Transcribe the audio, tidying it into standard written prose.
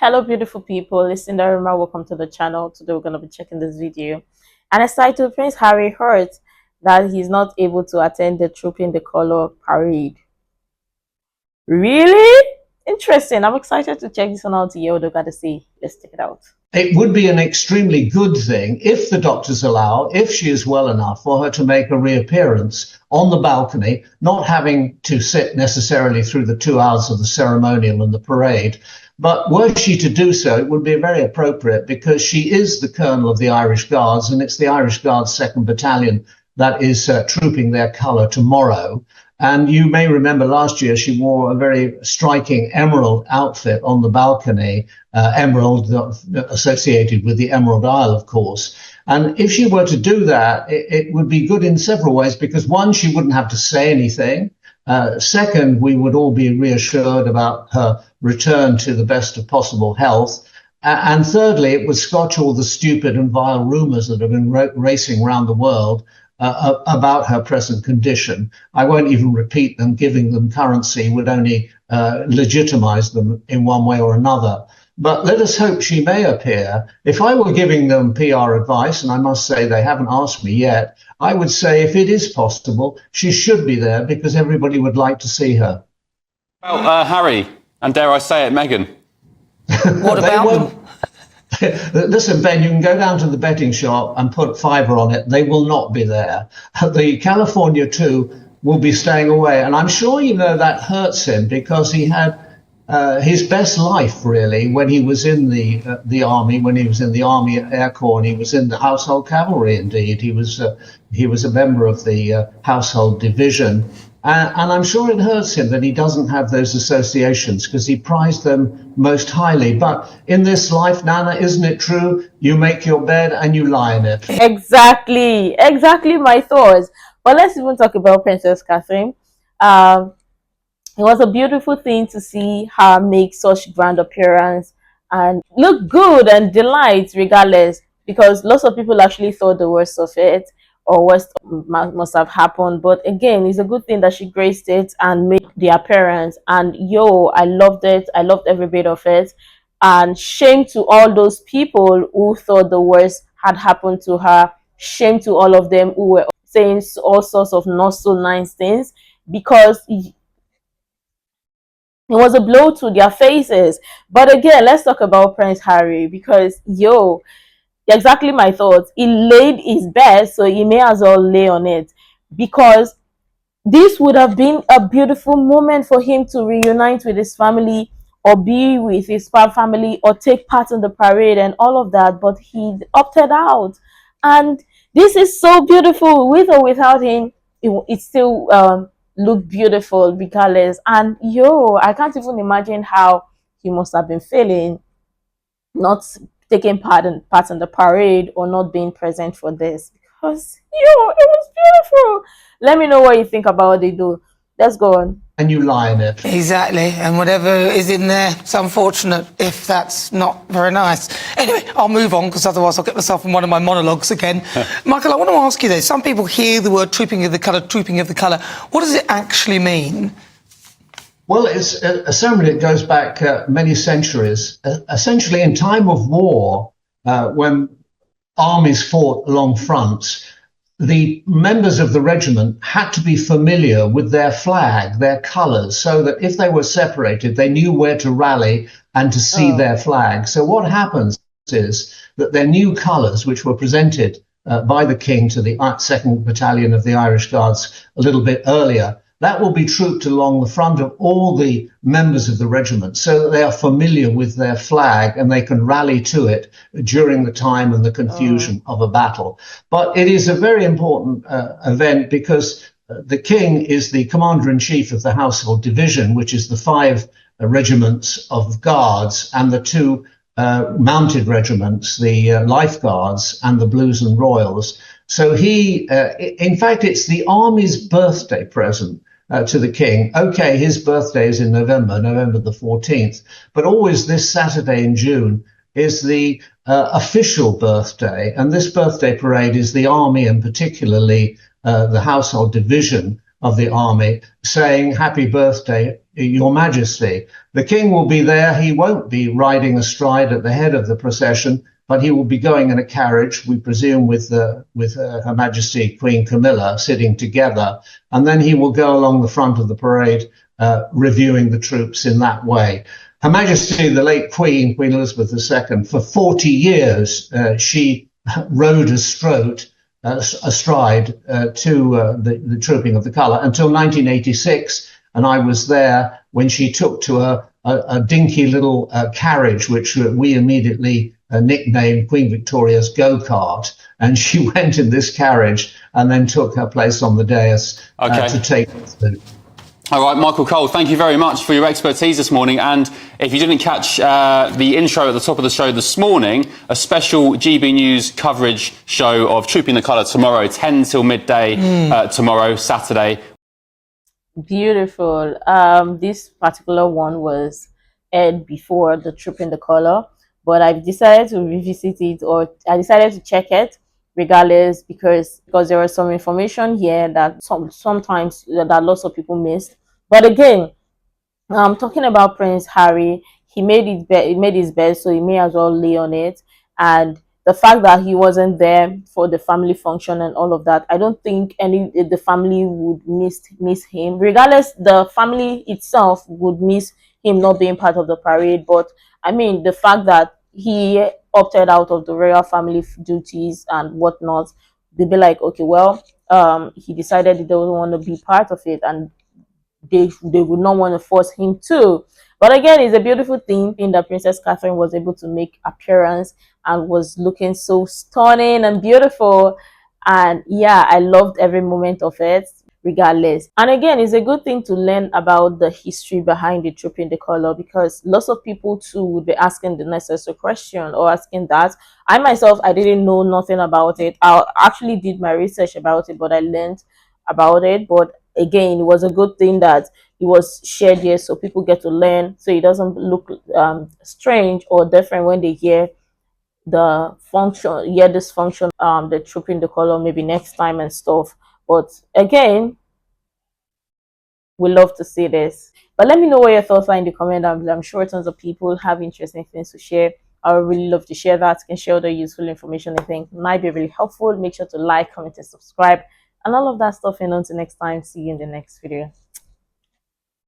Hello beautiful people, it's Sindafam. Welcome to the channel. Today we're going to be checking this video. And it's titled Prince Harry hurt that he's not able to attend the Trooping the Color parade. Really? Interesting. I'm excited to check this one out to hear what they've got to say. Let's check it out. It would be an extremely good thing if the doctors allow, if she is well enough, for her to make a reappearance on the balcony, not having to sit necessarily through the 2 hours of the ceremonial and the parade. But were she to do so, it would be very appropriate because she is the colonel of the Irish Guards, and it's the Irish Guards 2nd Battalion that is trooping their colour tomorrow. And you may remember last year she wore a very striking emerald outfit on the balcony, emerald associated with the Emerald Isle, of course. And if she were to do that, it would be good in several ways because, one, she wouldn't have to say anything. Second, we would all be reassured about her return to the best of possible health. And thirdly, it would scotch all the stupid and vile rumours that have been racing around the world about her present condition. I won't even repeat them. Giving them currency would only legitimize them in one way or another. But let us hope she may appear. If I were giving them PR advice, and I must say they haven't asked me yet, I would say if it is possible, she should be there because everybody would like to see her. Well, Harry, and dare I say it, Meghan? What about them? Listen, Ben, you can go down to the betting shop and put fiver on it. They will not be there. The California 2 will be staying away. And I'm sure you know that hurts him because he had his best life, really, when he was in the army, when he was in the Army Air Corps, and he was in the Household Cavalry, indeed. He was a member of the Household Division. And I'm sure it hurts him that he doesn't have those associations because he prized them most highly. But in this life, Nana, isn't it true? You make your bed and you lie in it. Exactly my thoughts. But let's even talk about Princess Catherine. It was a beautiful thing to see her make such grand appearance and look good and delight regardless, because lots of people actually thought the worst of it or worst must have happened. But again, it's a good thing that she graced it and made the appearance. And I loved it. I loved every bit of it. And shame to all those people who thought the worst had happened to her. Shame to all of them who were saying all sorts of not so nice things, because it was a blow to their faces. But again, let's talk about Prince Harry because, exactly my thoughts. He laid his best, so he may as well lay on it, because this would have been a beautiful moment for him to reunite with his family or be with his family or take part in the parade and all of that. But he opted out. And this is so beautiful. With or without him, it still look beautiful regardless. And I can't even imagine how he must have been feeling not taking part in the parade or not being present for this, because it was beautiful. Let me know what you think about what they do. Let's go on. And you lie in it. Exactly, and whatever is in there, it's unfortunate if that's not very nice. Anyway, I'll move on because otherwise I'll get myself in one of my monologues again. Michael, I want to ask you this. Some people hear the word trooping of the colour. What does it actually mean? Well, it's a ceremony that goes back many centuries. Essentially, in time of war, when armies fought along fronts, the members of the regiment had to be familiar with their flag, their colours, so that if they were separated, they knew where to rally and to see their flag. So what happens is that their new colours, which were presented by the King to the 2nd Battalion of the Irish Guards a little bit earlier, that will be trooped along the front of all the members of the regiment so that they are familiar with their flag and they can rally to it during the time and the confusion of a battle. But it is a very important event because the King is the Commander-in-Chief of the Household Division, which is the 5 regiments of guards and the 2 mounted regiments, the Life Guards and the Blues and Royals. So in fact, it's the Army's birthday present to the King. Okay, his birthday is in November the 14th, but always this Saturday in June is the official birthday. And this birthday parade is the Army, and particularly the Household Division, of the army, saying, "Happy birthday, Your Majesty." The king will be there. He won't be riding astride at the head of the procession, but he will be going in a carriage, we presume, with Her Majesty Queen Camilla sitting together, and then he will go along the front of the parade, reviewing the troops in that way. Her Majesty, the late Queen Elizabeth II, for 40 years, she rode astride to the trooping of the colour until 1986, and I was there when she took to a dinky little carriage, which we immediately nicknamed Queen Victoria's go-kart, and she went in this carriage and then took her place on the dais to take the salute. All right, Michael Cole, thank you very much for your expertise this morning. And if you didn't catch the intro at the top of the show this morning, a special GB News coverage show of Trooping the Colour tomorrow, 10 till midday tomorrow, Saturday. Beautiful. This particular one was aired before the Trooping the Colour, but I decided to revisit it, or I decided to check it regardless, because there was some information here that sometimes that lots of people missed. But again, talking about Prince Harry, he made his bed, so he may as well lay on it. And the fact that he wasn't there for the family function and all of that, I don't think the family would miss him. Regardless, the family itself would miss him not being part of the parade. But I mean, the fact that he opted out of the royal family duties and whatnot, they'd be like, okay, well, he decided he doesn't want to be part of it, and they would not want to force him to. But again, it's a beautiful thing that Princess Catherine was able to make appearance and was looking so stunning and beautiful. And yeah, I loved every moment of it, regardless. And again, it's a good thing to learn about the history behind the Trooping the Colour, because lots of people too would be asking the necessary question or asking that. I myself, I didn't know nothing about it. I actually did my research about it, but I learned about it. But again, it was a good thing that it was shared here, so people get to learn, so it doesn't look strange or different when they hear the function, this function, the Trooping the Colour maybe next time and stuff. But again, we love to see this. But let me know what your thoughts are in the comment down below. I'm sure tons of people have interesting things to share. I would really love to share that. You can share the useful information I think might be really helpful. Make sure to like, comment, and subscribe, and all of that stuff. And until next time, see you in the next video.